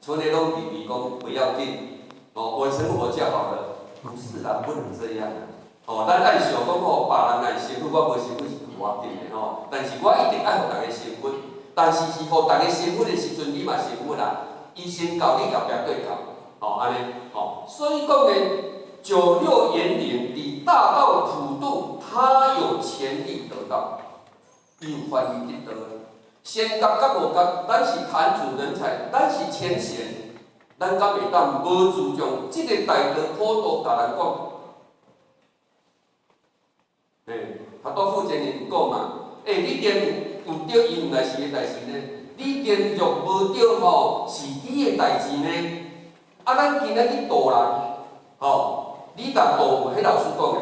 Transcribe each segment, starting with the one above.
村内拢以为讲不要紧，哦，我生活就好了，不是啦，不能这样。哦，咱爱想讲吼，别人爱辛苦，我无辛苦是我定的吼，但是我一定爱互大家辛苦。但是是互大家辛苦的时阵，你嘛辛苦啦。伊先教你后壁对教，哦，安尼，哦，所以讲呢，96元龄以大道普渡，他有潜力得到，伊有翻译得到。先觉甲无觉，咱是谈主人才，咱是前贤，咱敢会当无注重即个大道普渡，甲人讲，他多负责任讲嘛，你连有对，伊毋来是个代志呢。你连若无对吼，是你的代志呢。啊，咱今仔去渡人，吼，你若渡有，迄老师讲的，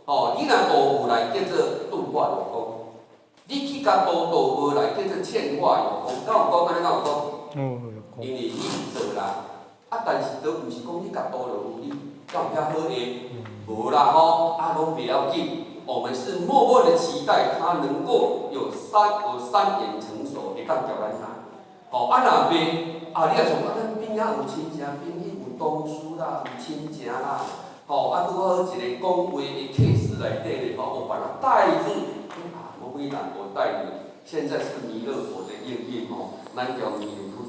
吼，你若渡有来叫做度化有功，你去甲渡无来叫做欠化有功。敢有讲安尼？敢有讲？因为你做啦，啊，但是都毋是讲你甲渡就有你，敢有遐好个？无啦吼，啊，拢袂要紧。我们是默默的期待他能够有三点成熟，会当交咱他。哦，啊若袂，啊你若想讲咱边仔有亲戚朋友，有同事啦，有亲戚啦，吼，啊拄好一个讲话的 case 内底咧，吼，我把它带入啊，某某人我带你，现在是弥勒佛的应验吼，咱叫弥勒佛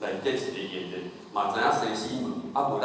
来结一个愿力，嘛知影生死门，啊无咱。